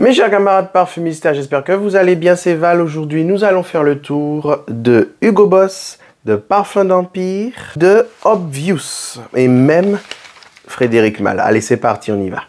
Mes chers camarades parfumistes, j'espère que vous allez bien, c'est Val. Aujourd'hui, nous allons faire le tour de Hugo Boss, de Parfum d'Empire, de Obvious et même Frédéric Malle. Allez, c'est parti, on y va.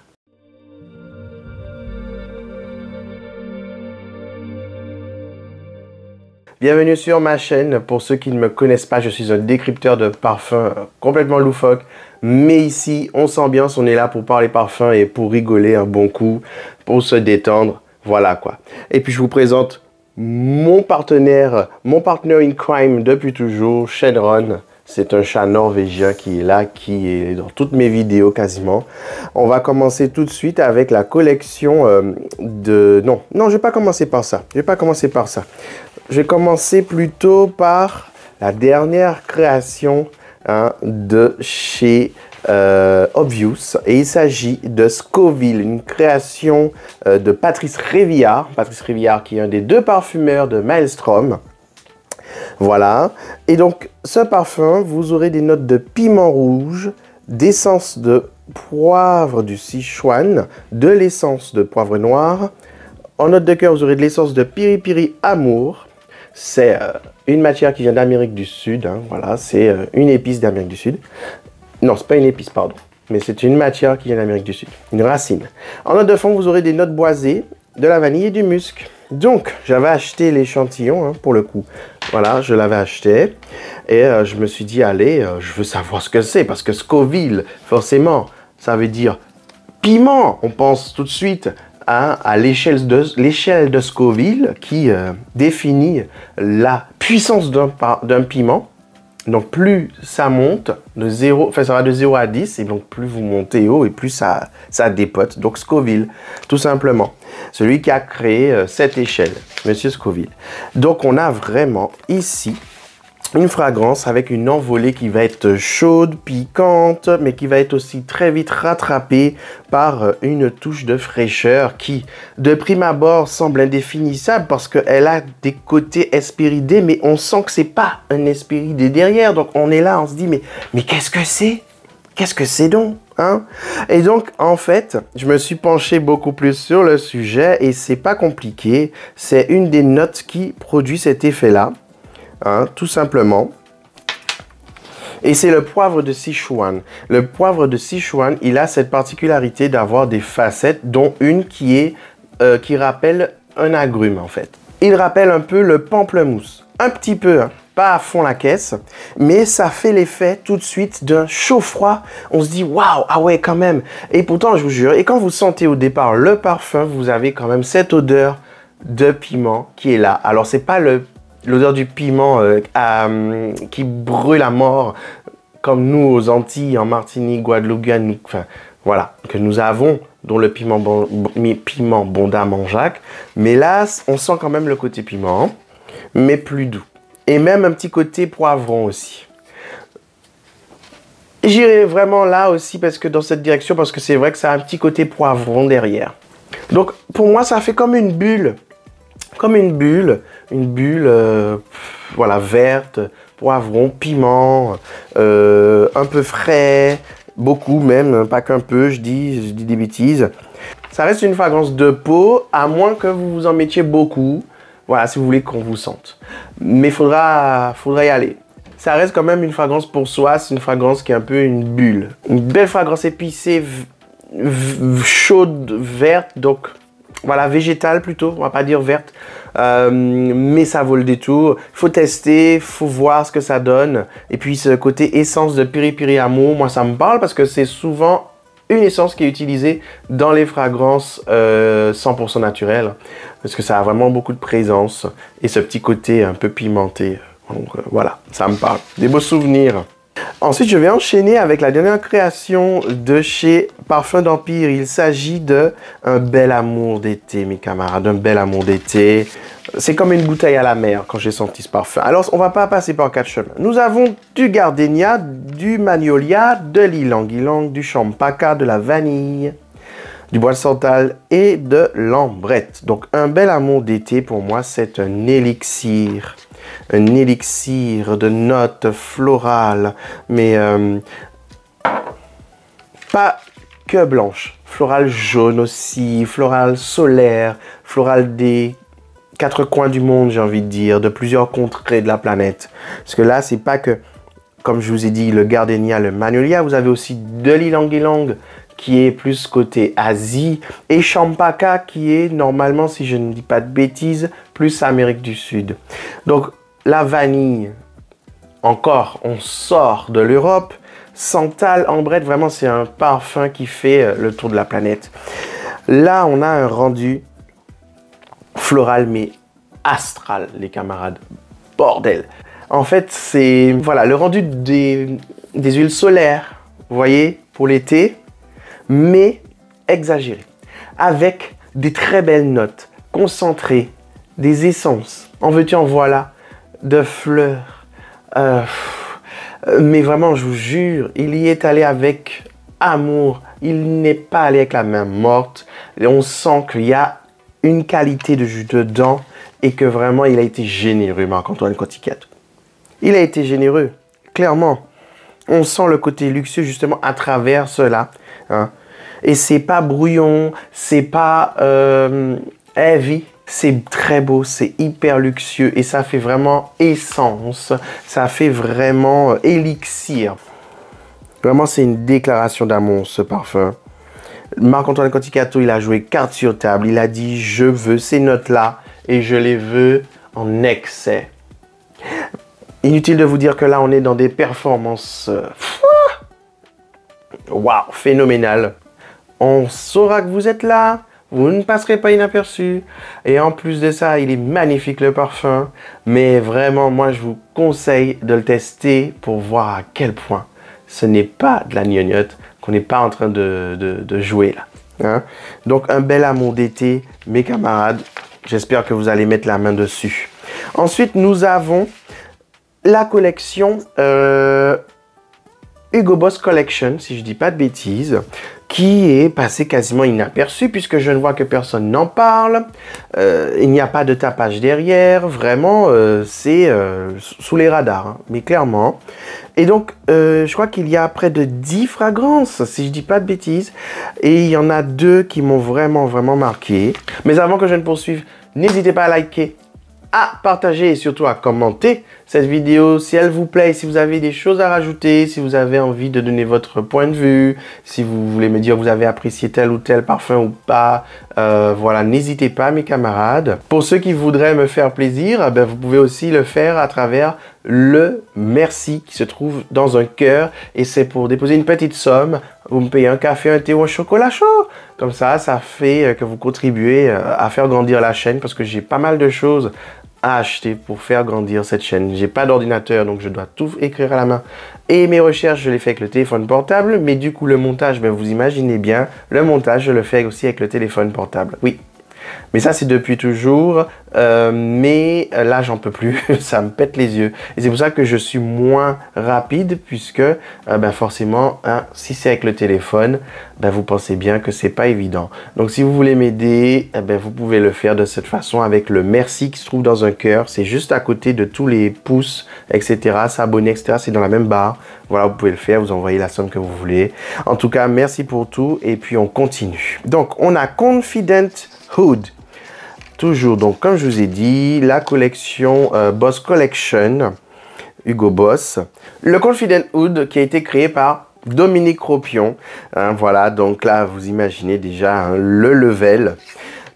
Bienvenue sur ma chaîne. Pour ceux qui ne me connaissent pas, je suis un décrypteur de parfums complètement loufoque. Mais ici, on s'ambiance, on est là pour parler parfum et pour rigoler un bon coup, pour se détendre. Voilà quoi. Et puis je vous présente mon partenaire in crime depuis toujours, Shenron. C'est un chat norvégien qui est là, qui est dans toutes mes vidéos quasiment. On va commencer tout de suite avec la collection de... Non, je vais pas commencer par ça. Je vais commencer plutôt par la dernière création de chez Obvious. Et il s'agit de Scoville, une création de Patrice Révillard. Patrice Révillard qui est un des deux parfumeurs de Maelstrom. Voilà. Et donc, ce parfum, vous aurez des notes de piment rouge, d'essence de poivre du Sichuan, de l'essence de poivre noir. En note de cœur, vous aurez de l'essence de Piri Piri Amour. C'est une matière qui vient d'Amérique du Sud. Voilà, c'est une épice d'Amérique du Sud. Non, c'est pas une épice, pardon. Mais c'est une matière qui vient d'Amérique du Sud. Une racine. En note de fond, vous aurez des notes boisées, de la vanille et du musc. Donc, j'avais acheté l'échantillon, pour le coup. Voilà, je l'avais acheté. Et je me suis dit, allez, je veux savoir ce que c'est. Parce que Scoville, forcément, ça veut dire piment. On pense tout de suite à l'échelle de Scoville qui définit la puissance d'un piment. Donc plus ça monte de 0, enfin ça va de 0 à 10 et donc plus vous montez haut et plus ça dépote. Donc Scoville, tout simplement. Celui qui a créé cette échelle, Monsieur Scoville. Donc on a vraiment ici une fragrance avec une envolée qui va être chaude, piquante, mais qui va être aussi très vite rattrapée par une touche de fraîcheur qui, de prime abord, semble indéfinissable parce qu'elle a des côtés espéridés, mais on sent que c'est pas un espéridé derrière. Donc on est là, on se dit, mais qu'est-ce que c'est? Qu'est-ce que c'est donc? Et donc, en fait, je me suis penché beaucoup plus sur le sujet et c'est pas compliqué. C'est une des notes qui produit cet effet-là. Tout simplement. Et c'est le poivre de Sichuan. Le poivre de Sichuan, il a cette particularité d'avoir des facettes, dont une qui rappelle un agrume en fait. Il rappelle un peu le pamplemousse. Un petit peu, pas à fond la caisse, mais ça fait l'effet tout de suite d'un chaud-froid. On se dit, waouh, ah ouais, quand même. Et pourtant, je vous jure, et quand vous sentez au départ le parfum, vous avez quand même cette odeur de piment qui est là. Alors, c'est pas l'odeur du piment qui brûle à mort, comme nous aux Antilles, en Martinique, Guadeloupe, enfin voilà, que nous avons, dont le piment Bonda Manjac. Mais là, on sent quand même le côté piment, mais plus doux. Et même un petit côté poivron aussi. J'irai vraiment là aussi, parce que dans cette direction, parce que c'est vrai que ça a un petit côté poivron derrière. Donc, pour moi, ça fait comme une bulle. Comme une bulle, voilà, verte, poivron, piment, un peu frais, beaucoup même, pas qu'un peu, je dis des bêtises. Ça reste une fragrance de peau, à moins que vous vous en mettiez beaucoup, voilà, si vous voulez qu'on vous sente. Mais faudra y aller. Ça reste quand même une fragrance pour soi, c'est une fragrance qui est un peu une bulle. Une belle fragrance épicée, chaude, verte, donc... Voilà, végétale plutôt, on va pas dire verte, mais ça vaut le détour. Il faut tester, il faut voir ce que ça donne. Et puis ce côté essence de Piri Piri Amour, moi ça me parle parce que c'est souvent une essence qui est utilisée dans les fragrances 100% naturelles. Parce que ça a vraiment beaucoup de présence et ce petit côté un peu pimenté. Donc voilà, ça me parle. Des beaux souvenirs. Ensuite, je vais enchaîner avec la dernière création de chez Parfum d'Empire. Il s'agit de un bel amour d'été, mes camarades, un bel amour d'été. C'est comme une bouteille à la mer quand j'ai senti ce parfum. Alors, on va pas passer par 4 chemins. Nous avons du gardénia, du magnolia, de l'ylang-ylang, du champaca, de la vanille, du bois de santal et de l'ambrette. Donc, un bel amour d'été, pour moi, c'est un élixir. Un élixir de notes florales, mais pas que blanches. floral jaune aussi, floral solaire, floral des 4 coins du monde, j'ai envie de dire, de plusieurs contrées de la planète. Parce que là, c'est pas que, comme je vous ai dit, le gardénia, le magnolia, vous avez aussi de l'ylang-ylang qui est plus côté Asie et champaka qui est normalement, si je ne dis pas de bêtises, plus Amérique du Sud. Donc la vanille, encore, on sort de l'Europe. Santal, ambrette, vraiment c'est un parfum qui fait le tour de la planète. Là, on a un rendu floral mais astral, les camarades. Bordel. En fait, c'est voilà le rendu des huiles solaires, vous voyez, pour l'été, mais exagéré, avec des très belles notes, concentrées, des essences, en veux-tu en voilà, de fleurs. Mais vraiment, je vous jure, il y est allé avec amour. Il n'est pas allé avec la main morte. Et on sent qu'il y a une qualité de jus dedans et que vraiment, il a été généreux, Marc-Antoine Cotticat. Il a été généreux, clairement. On sent le côté luxueux justement à travers cela. Hein. Et c'est pas brouillon, c'est pas heavy. C'est très beau, c'est hyper luxueux et ça fait vraiment essence. Ça fait vraiment élixir. Vraiment, c'est une déclaration d'amour, ce parfum. Marc-Antoine Cotticato, il a joué carte sur table. Il a dit, je veux ces notes-là et je les veux en excès. Inutile de vous dire que là, on est dans des performances waouh, phénoménales. On saura que vous êtes là, vous ne passerez pas inaperçu. Et en plus de ça, il est magnifique le parfum. Mais vraiment, moi, je vous conseille de le tester pour voir à quel point ce n'est pas de la gnognotte, qu'on n'est pas en train de jouer là. Hein? Donc, un bel amour d'été, mes camarades. J'espère que vous allez mettre la main dessus. Ensuite, nous avons la collection Hugo Boss Collection, si je ne dis pas de bêtises, qui est passée quasiment inaperçue puisque je ne vois que personne n'en parle. Il n'y a pas de tapage derrière. Vraiment, c'est sous les radars, hein, mais clairement. Et donc, je crois qu'il y a près de 10 fragrances, si je ne dis pas de bêtises. Et il y en a 2 qui m'ont vraiment marqué. Mais avant que je ne poursuive, n'hésitez pas à liker, à partager et surtout à commenter cette vidéo si elle vous plaît, si vous avez des choses à rajouter, si vous avez envie de donner votre point de vue, si vous voulez me dire que vous avez apprécié tel ou tel parfum ou pas, voilà, n'hésitez pas mes camarades. Pour ceux qui voudraient me faire plaisir, ben, vous pouvez aussi le faire à travers le merci qui se trouve dans un cœur et c'est pour déposer une petite somme. Vous me payez un café, un thé ou un chocolat chaud. Comme ça fait que vous contribuez à faire grandir la chaîne parce que j'ai pas mal de choses à acheter pour faire grandir cette chaîne. J'ai pas d'ordinateur, donc je dois tout écrire à la main. Et mes recherches, je les fais avec le téléphone portable. Mais du coup, le montage, ben, vous imaginez bien, le montage, je le fais aussi avec le téléphone portable. Oui. Mais ça, c'est depuis toujours. Mais là, j'en peux plus. Ça me pète les yeux. Et c'est pour ça que je suis moins rapide puisque, ben, forcément, hein, si c'est avec le téléphone, ben, vous pensez bien que c'est pas évident. Donc, si vous voulez m'aider, ben, vous pouvez le faire de cette façon avec le merci qui se trouve dans un cœur. C'est juste à côté de tous les pouces, etc. S'abonner, etc. C'est dans la même barre. Voilà, vous pouvez le faire. Vous envoyez la somme que vous voulez. En tout cas, merci pour tout. Et puis, on continue. Donc, on a Confident Hood. Toujours, donc comme je vous ai dit, la collection Boss Collection, Hugo Boss. Le Confident Oud qui a été créé par Dominique Ropion. Hein, voilà, donc là, vous imaginez déjà hein, le level.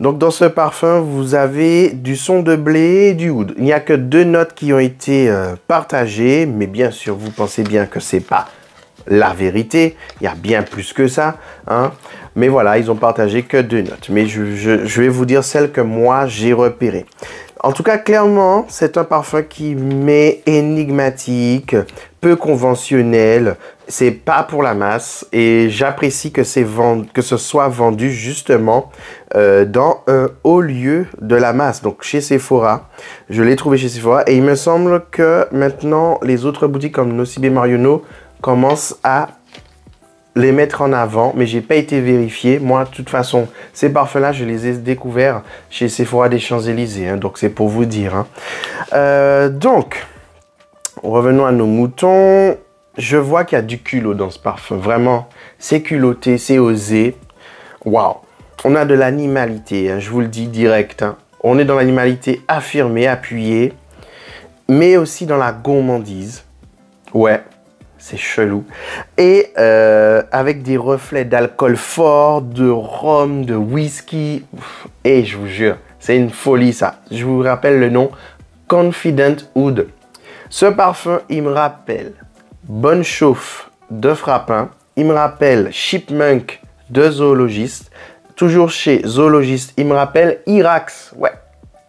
Donc dans ce parfum, vous avez du son de blé et du oud. Il n'y a que 2 notes qui ont été partagées, mais bien sûr, vous pensez bien que c'est pas la vérité. Il y a bien plus que ça. Hein. Mais voilà, ils ont partagé que 2 notes. Mais je vais vous dire celle que moi, j'ai repérée. En tout cas, clairement, c'est un parfum qui m'est énigmatique, peu conventionnel. C'est pas pour la masse. Et j'apprécie que ce soit vendu justement dans un haut lieu de la masse. Donc, chez Sephora. Je l'ai trouvé chez Sephora. Et il me semble que maintenant, les autres boutiques comme Nocibé Marionneau commencent à les mettre en avant, mais j'ai pas été vérifié. Moi, de toute façon, ces parfums-là, je les ai découverts chez Sephora des Champs-Élysées. Hein, donc, c'est pour vous dire. Hein. Donc, revenons à nos moutons. Je vois qu'il y a du culot dans ce parfum. Vraiment, c'est culotté, c'est osé. Waouh. On a de l'animalité, hein, je vous le dis direct. Hein. On est dans l'animalité affirmée, appuyée, mais aussi dans la gourmandise. Ouais, c'est chelou. Et avec des reflets d'alcool fort, de rhum, de whisky. Et je vous jure, c'est une folie ça. Je vous rappelle le nom, Confident Oud. Ce parfum, il me rappelle Bonne Chauffe de Frappin. Il me rappelle Chipmunk de Zoologiste. Toujours chez Zoologiste, il me rappelle Irax. Ouais,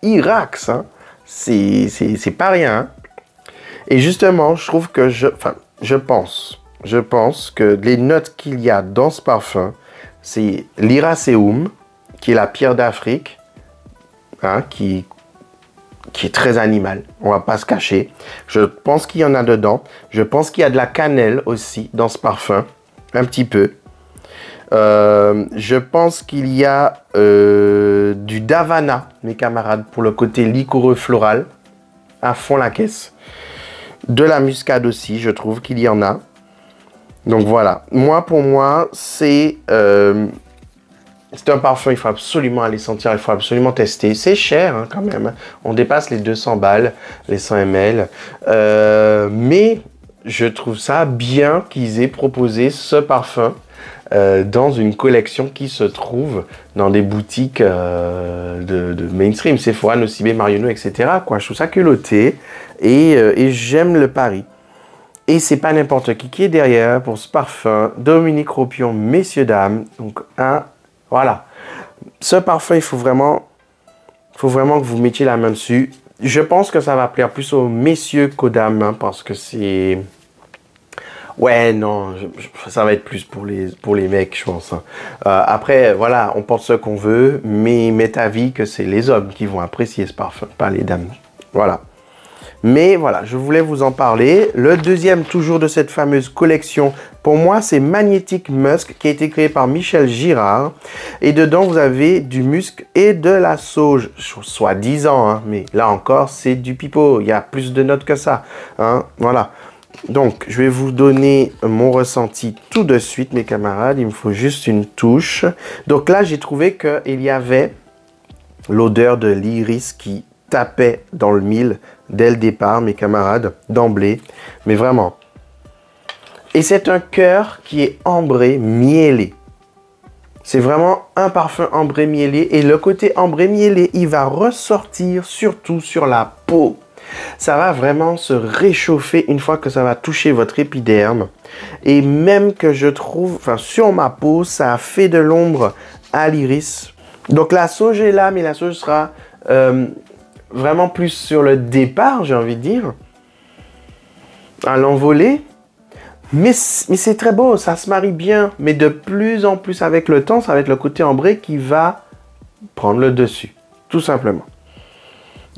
Irax, hein. C'est pas rien. Hein. Et justement, je trouve que je pense que les notes qu'il y a dans ce parfum, c'est l'Iraceum, qui est la pierre d'Afrique, hein, qui est très animal. On va pas se cacher. Je pense qu'il y en a dedans. Je pense qu'il y a de la cannelle aussi dans ce parfum, un petit peu. Je pense qu'il y a du Davana, mes camarades, pour le côté liquoreux floral, à fond la caisse. De la muscade aussi, je trouve qu'il y en a. Donc voilà, pour moi, c'est un parfum, il faut absolument aller sentir, il faut absolument tester. C'est cher hein, quand même, on dépasse les 200 balles, les 100 ml. Mais je trouve ça bien qu'ils aient proposé ce parfum dans une collection qui se trouve dans des boutiques de mainstream, Sephora, Nocibé, Marionneau, etc. Quoi. Je trouve ça culotté et j'aime le pari. Et c'est pas n'importe qui est derrière pour ce parfum. Dominique Ropion, messieurs, dames. Donc, voilà. Ce parfum, il faut vraiment que vous mettiez la main dessus. Je pense que ça va plaire plus aux messieurs qu'aux dames, hein, parce que c'est... Ouais, non, ça va être plus pour les mecs, je pense. Hein. Après, voilà, on porte ce qu'on veut, mais m'est avis que c'est les hommes qui vont apprécier ce parfum, pas les dames. Voilà. Mais voilà, je voulais vous en parler. Le deuxième, toujours de cette fameuse collection, pour moi, c'est Magnetic Musk, qui a été créé par Michel Girard. Et dedans, vous avez du musc et de la sauge, soi-disant. Hein, mais là encore, c'est du pipeau. Il y a plus de notes que ça. Hein, voilà. Donc, je vais vous donner mon ressenti tout de suite, mes camarades. Il me faut juste une touche. Donc là, j'ai trouvé qu'il y avait l'odeur de l'iris qui tapait dans le mille dès le départ, mes camarades, d'emblée. Mais vraiment. Et c'est un cœur qui est ambré, miellé. C'est vraiment un parfum ambré, miellé. Et le côté ambré, miellé, il va ressortir surtout sur la peau. Ça va vraiment se réchauffer une fois que ça va toucher votre épiderme. Et même que je trouve, sur ma peau, ça a fait de l'ombre à l'iris. Donc la sauge est là, mais la sauge sera vraiment plus sur le départ, j'ai envie de dire. À l'envolée. Mais c'est très beau, ça se marie bien. Mais de plus en plus avec le temps, ça va être le côté ambré qui va prendre le dessus. Tout simplement.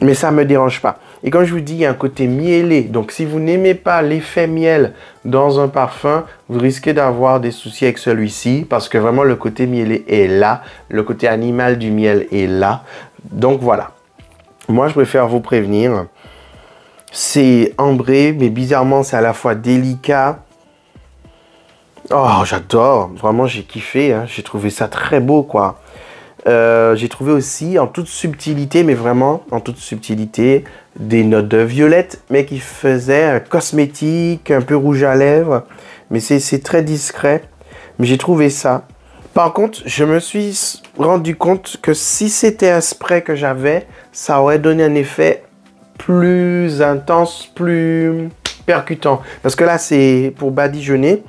Mais ça ne me dérange pas. Et comme je vous dis, il y a un côté miellé. Donc, si vous n'aimez pas l'effet miel dans un parfum, vous risquez d'avoir des soucis avec celui-ci. Parce que vraiment, le côté miellé est là. Le côté animal du miel est là. Donc, voilà. Moi, je préfère vous prévenir. C'est ambré, mais bizarrement, c'est à la fois délicat. Oh, j'adore. Vraiment, j'ai kiffé. Hein. J'ai trouvé ça très beau, quoi. J'ai trouvé aussi en toute subtilité, mais vraiment en toute subtilité, des notes de violette, mais qui faisaient un cosmétique, un peu rouge à lèvres. Mais c'est très discret. Mais j'ai trouvé ça. Par contre, je me suis rendu compte que si c'était un spray que j'avais, ça aurait donné un effet plus intense, plus percutant. Parce que là, c'est pour badigeonner.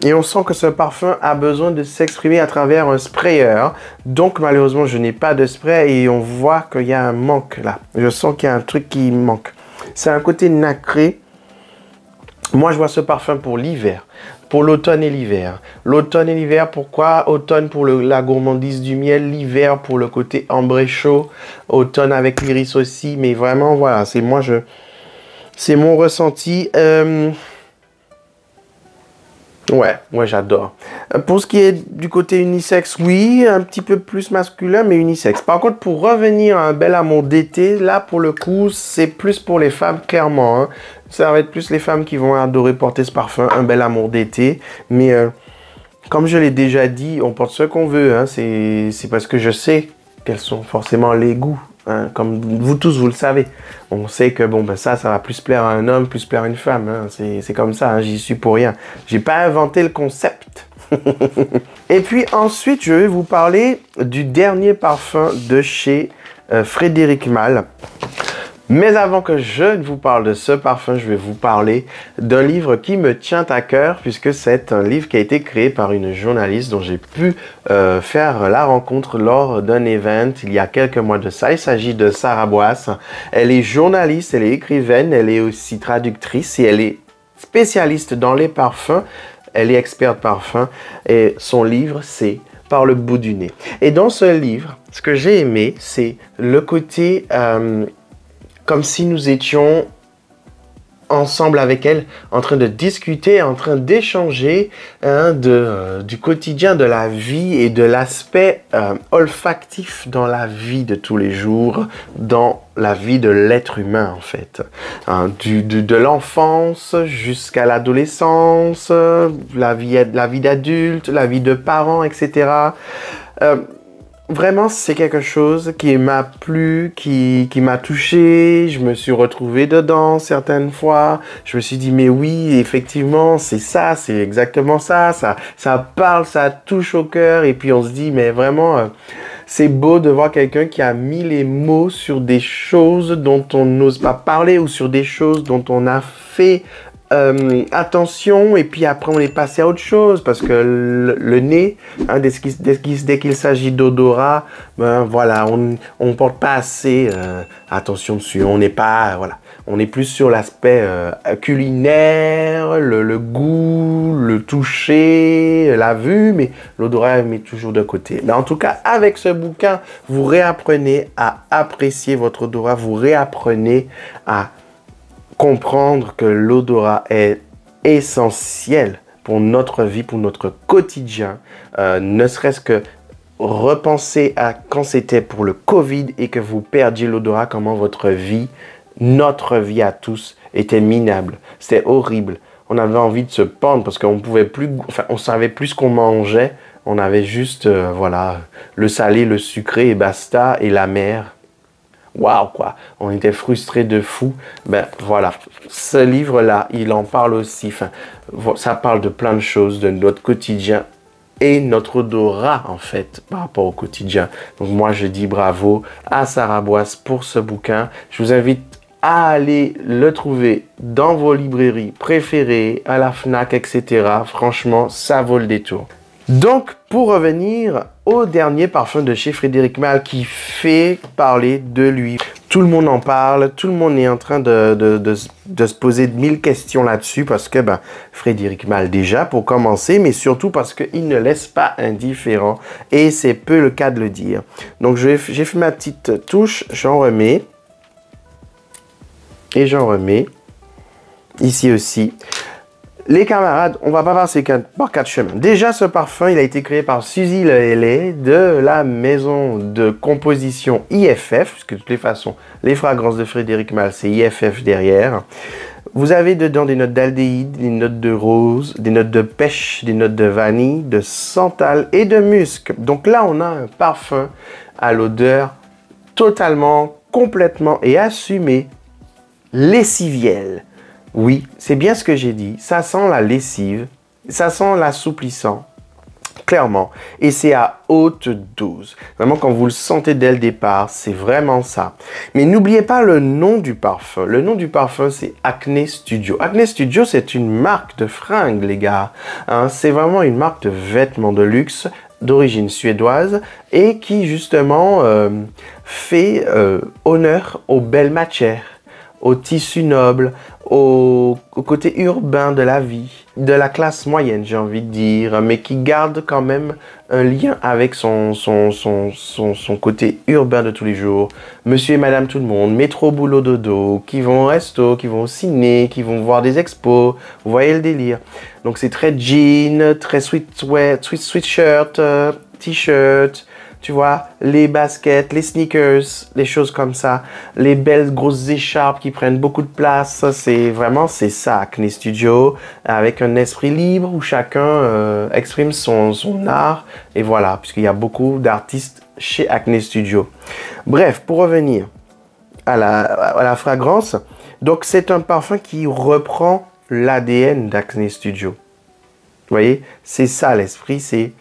Et on sent que ce parfum a besoin de s'exprimer à travers un sprayer. Donc, malheureusement, je n'ai pas de spray et on voit qu'il y a un manque là. Je sens qu'il y a un truc qui manque. C'est un côté nacré. Moi, je vois ce parfum pour l'hiver. Pour l'automne et l'hiver. L'automne et l'hiver, pourquoi? Automne pour la gourmandise du miel. L'hiver pour le côté ambré chaud. Automne avec l'iris aussi. Mais vraiment, voilà. C'est mon ressenti. Ouais, j'adore. Pour ce qui est du côté unisexe, oui, un petit peu plus masculin, mais unisexe. Par contre, pour revenir à un bel amour d'été, là, pour le coup, c'est plus pour les femmes, clairement. Hein. Ça va être plus les femmes qui vont adorer porter ce parfum, un bel amour d'été. Mais Comme je l'ai déjà dit, on porte ce qu'on veut. Hein. C'est parce que je sais quels sont forcément les goûts. Hein. Comme vous tous, vous le savez. On sait que bon, ben ça va plus plaire à un homme, plus plaire à une femme. Hein. C'est comme ça, hein. J'y suis pour rien. J'ai pas inventé le concept. Et puis ensuite, je vais vous parler du dernier parfum de chez Frédéric Malle. Mais avant que je ne vous parle de ce parfum, je vais vous parler d'un livre qui me tient à cœur puisque c'est un livre qui a été créé par une journaliste dont j'ai pu faire la rencontre lors d'un event il y a quelques mois de ça. Il s'agit de Sarah Boisse. Elle est journaliste, elle est écrivaine, elle est aussi traductrice et elle est spécialiste dans les parfums. Elle est experte parfum et son livre c'est Par le bout du nez. Et dans ce livre, ce que j'ai aimé, c'est le côté comme si nous étions ensemble avec elle, en train de discuter, en train d'échanger hein, du quotidien de la vie et de l'aspect olfactif dans la vie de tous les jours, dans la vie de l'être humain en fait. Hein, de l'enfance jusqu'à l'adolescence, la vie d'adulte, la vie de parents, etc. Vraiment, c'est quelque chose qui m'a plu, qui m'a touché. Je me suis retrouvé dedans certaines fois. Je me suis dit, mais oui, effectivement, c'est ça, c'est exactement ça. Ça parle, ça touche au cœur. Et puis on se dit, mais vraiment, c'est beau de voir quelqu'un qui a mis les mots sur des choses dont on n'ose pas parler ou sur des choses dont on a fait attention et puis après on est passé à autre chose parce que le nez, hein, dès qu'il s'agit d'odorat, ben voilà, on porte pas assez attention dessus. On n'est pas, voilà, on est plus sur l'aspect culinaire, le goût, le toucher, la vue, mais l'odorat met toujours de côté. Mais en tout cas, avec ce bouquin, vous réapprenez à apprécier votre odorat, vous réapprenez à comprendre que l'odorat est essentiel pour notre vie, pour notre quotidien, ne serait-ce que repenser à quand c'était pour le Covid et que vous perdiez l'odorat, comment votre vie, notre vie à tous était minable. C'était horrible. On avait envie de se pendre parce qu'on pouvait plus, enfin, on savait plus ce qu'on mangeait. On avait juste, voilà, le salé, le sucré et basta, et la mer. Waouh, quoi, on était frustrés de fou. Ben voilà, ce livre-là, il en parle aussi. Enfin, ça parle de plein de choses, de notre quotidien et notre odorat, en fait, par rapport au quotidien. Donc moi, je dis bravo à Sarah Boisse pour ce bouquin. Je vous invite à aller le trouver dans vos librairies préférées, à la FNAC, etc. Franchement, ça vaut le détour. Donc, pour revenir au dernier parfum de chez Frédéric Malle qui fait parler de lui. Tout le monde en parle, tout le monde est en train de se poser 1000 questions là-dessus parce que ben, Frédéric Malle déjà pour commencer, mais surtout parce qu'il ne laisse pas indifférent et c'est peu le cas de le dire. Donc, j'ai fait ma petite touche, j'en remets et j'en remets ici aussi. Les camarades, on va pas passer par 4 chemins. Déjà, ce parfum, il a été créé par Suzy Lehellé de la maison de composition IFF, puisque de toutes les façons, les fragrances de Frédéric Malle, c'est IFF derrière. Vous avez dedans des notes d'aldéhyde, des notes de rose, des notes de pêche, des notes de vanille, de santal et de musc. Donc là, on a un parfum à l'odeur totalement, complètement et assumée lessivielle. Oui, c'est bien ce que j'ai dit. Ça sent la lessive, ça sent l'assouplissant, clairement. Et c'est à haute dose. Vraiment, quand vous le sentez dès le départ, c'est vraiment ça. Mais n'oubliez pas le nom du parfum. Le nom du parfum, c'est Acne Studio. Acne Studio, c'est une marque de fringues, les gars. Hein, c'est vraiment une marque de vêtements de luxe d'origine suédoise et qui, justement, fait honneur aux belles matières, au tissu noble, au côté urbain de la vie, de la classe moyenne, j'ai envie de dire, mais qui garde quand même un lien avec son côté urbain de tous les jours. Monsieur et madame tout le monde, métro, boulot, dodo, qui vont au resto, qui vont au ciné, qui vont voir des expos, vous voyez le délire. Donc c'est très jean, très sweatshirt, t-shirt, tu vois, les baskets, les sneakers, les choses comme ça, les belles grosses écharpes qui prennent beaucoup de place. Ça, c'est ça, Acne Studio, avec un esprit libre où chacun exprime son art. Et voilà, puisqu'il y a beaucoup d'artistes chez Acne Studio. Bref, pour revenir à la fragrance, donc c'est un parfum qui reprend l'ADN d'Acne Studio. Vous voyez, c'est ça l'esprit, c'est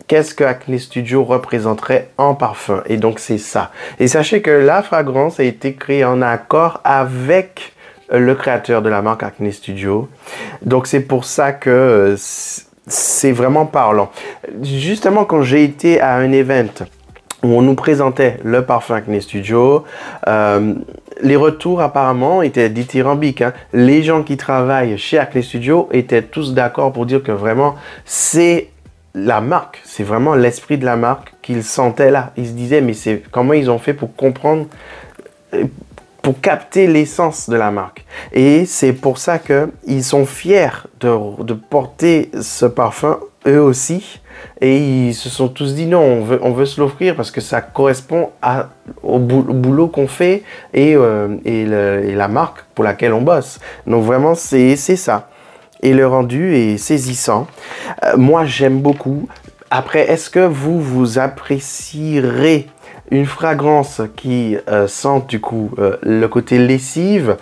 qu'est-ce que Acne Studio représenterait en parfum. Et donc c'est ça. Et sachez que la fragrance a été créée en accord avec le créateur de la marque Acne Studio. Donc c'est pour ça que c'est vraiment parlant. Justement, quand j'ai été à un event où on nous présentait le parfum Acne Studio, les retours apparemment étaient dithyrambiques. Hein. Les gens qui travaillent chez Acne Studio étaient tous d'accord pour dire que vraiment c'est la marque, c'est vraiment l'esprit de la marque qu'ils sentaient là. Ils se disaient mais c'est comment ils ont fait pour comprendre, pour capter l'essence de la marque. Et c'est pour ça qu'ils sont fiers de porter ce parfum eux aussi. Et ils se sont tous dit non, on veut se l'offrir parce que ça correspond au boulot qu'on fait et la marque pour laquelle on bosse. Donc vraiment, c'est ça. Et le rendu est saisissant. Moi, j'aime beaucoup. Après, est-ce que vous apprécierez une fragrance qui sente du coup le côté lessive?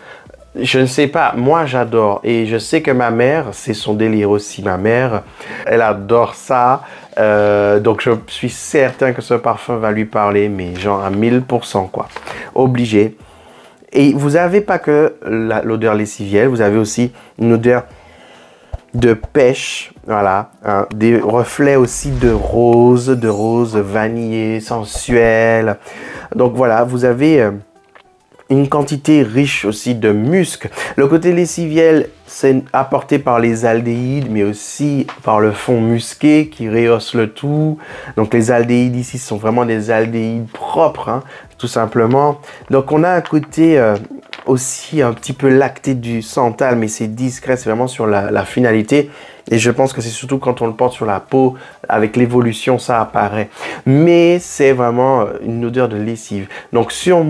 Je ne sais pas, moi j'adore et je sais que ma mère, c'est son délire aussi. Ma mère, elle adore ça. Donc je suis certain que ce parfum va lui parler, mais genre à 1000% quoi. Obligé. Et vous n'avez pas que l'odeur lessivielle, vous avez aussi une odeur de pêche, voilà, hein, des reflets aussi de rose vanillé, sensuel. Donc voilà, vous avez une quantité riche aussi de musc. Le côté lessiviel, c'est apporté par les aldéhydes, mais aussi par le fond musqué qui rehausse le tout. Donc les aldéhydes ici sont vraiment des aldéhydes propres, hein, tout simplement. Donc on a un côté aussi un petit peu lacté du santal, mais c'est discret, c'est vraiment sur la finalité. Et je pense que c'est surtout quand on le porte sur la peau, avec l'évolution, ça apparaît. Mais c'est vraiment une odeur de lessive. Donc sur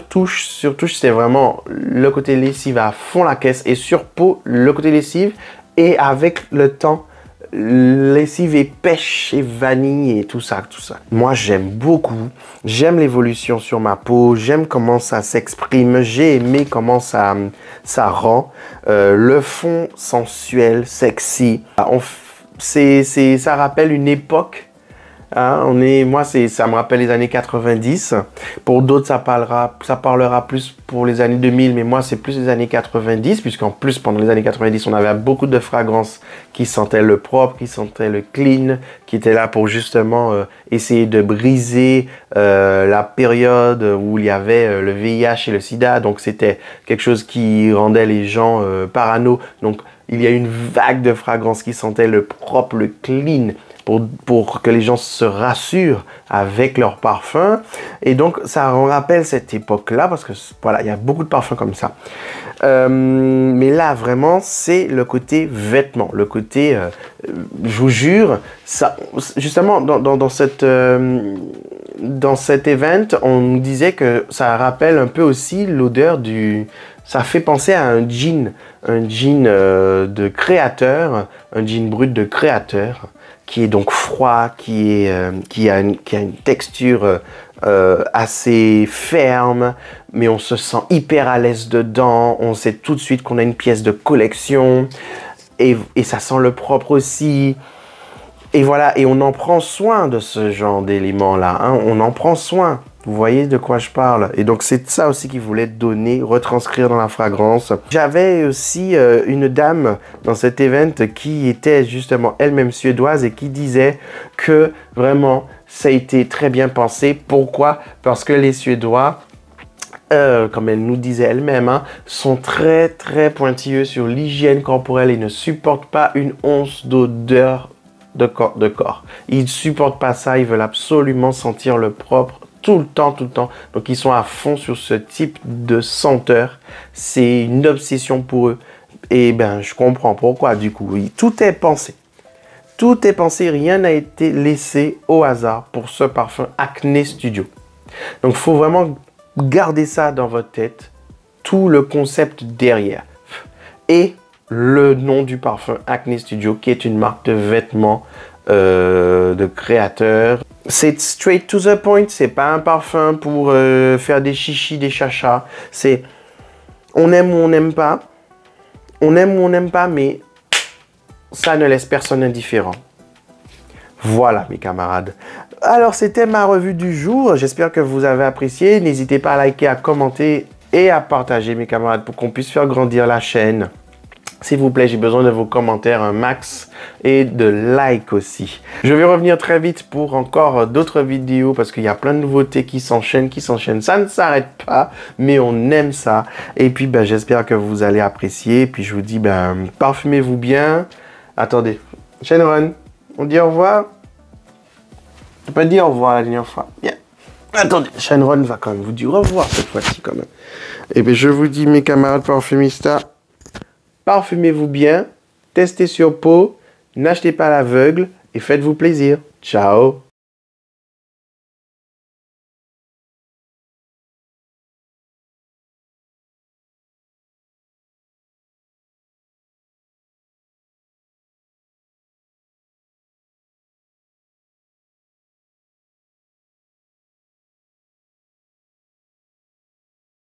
touche, c'est vraiment le côté lessive à fond la caisse. Et sur peau, le côté lessive. Et avec le temps, lessive et pêche et vanille et tout ça. Moi, j'aime beaucoup. J'aime l'évolution sur ma peau. J'aime comment ça s'exprime. J'ai aimé comment ça rend. Le fond sensuel, sexy. Ça rappelle une époque. Hein, ça me rappelle les années 90. Pour d'autres, ça parlera plus pour les années 2000, mais moi, c'est plus les années 90, puisqu'en plus, pendant les années 90, on avait beaucoup de fragrances qui sentaient le propre, qui sentaient le clean, qui étaient là pour justement essayer de briser la période où il y avait le VIH et le sida. Donc, c'était quelque chose qui rendait les gens parano. Donc, il y a une vague de fragrances qui sentaient le propre, le clean, pour que les gens se rassurent avec leur parfum. Et donc, ça rappelle cette époque-là, parce que voilà, il y a beaucoup de parfums comme ça. Mais là, vraiment, c'est le côté vêtement, le côté, je vous jure, ça, justement, dans cet event, on nous disait que ça rappelle un peu aussi l'odeur ça fait penser à un jean de créateur, un jean brut de créateur, qui est donc froid, qui a une texture assez ferme, mais on se sent hyper à l'aise dedans. On sait tout de suite qu'on a une pièce de collection et ça sent le propre aussi. Et voilà, et on en prend soin de ce genre d'éléments-là, hein, on en prend soin. Vous voyez de quoi je parle? Et donc, c'est ça aussi qu'il voulait donner, retranscrire dans la fragrance. J'avais aussi une dame dans cet event qui était justement elle-même suédoise et qui disait que vraiment, ça a été très bien pensé. Pourquoi? Parce que les Suédois, comme elle nous disait elle-même, hein, sont très, très pointilleux sur l'hygiène corporelle et ne supportent pas une once d'odeur de corps. Ils ne supportent pas ça, ils veulent absolument sentir le propre tout le temps. Donc, ils sont à fond sur ce type de senteur. C'est une obsession pour eux. Et ben, je comprends pourquoi, du coup. Tout est pensé. Tout est pensé, rien n'a été laissé au hasard pour ce parfum Acne Studio. Donc, il faut vraiment garder ça dans votre tête, tout le concept derrière. Et le nom du parfum Acne Studio, qui est une marque de vêtements de créateurs. C'est straight to the point, c'est pas un parfum pour faire des chichis, des chachas. C'est on aime ou on n'aime pas. On aime ou on n'aime pas, mais ça ne laisse personne indifférent. Voilà, mes camarades. Alors, c'était ma revue du jour. J'espère que vous avez apprécié. N'hésitez pas à liker, à commenter et à partager, mes camarades, pour qu'on puisse faire grandir la chaîne. S'il vous plaît, j'ai besoin de vos commentaires, un max, et de likes aussi. Je vais revenir très vite pour encore d'autres vidéos parce qu'il y a plein de nouveautés qui s'enchaînent, Ça ne s'arrête pas, mais on aime ça. Et puis, j'espère que vous allez apprécier. Et puis, je vous dis, parfumez-vous bien. Attendez, Shenron, on dit au revoir? On peut dire au revoir la dernière fois. Bien. Attendez, Shenron va quand même vous dire au revoir cette fois-ci quand même. Et bien, je vous dis, mes camarades parfumistas, parfumez-vous bien, testez sur peau, n'achetez pas à l'aveugle et faites-vous plaisir. Ciao!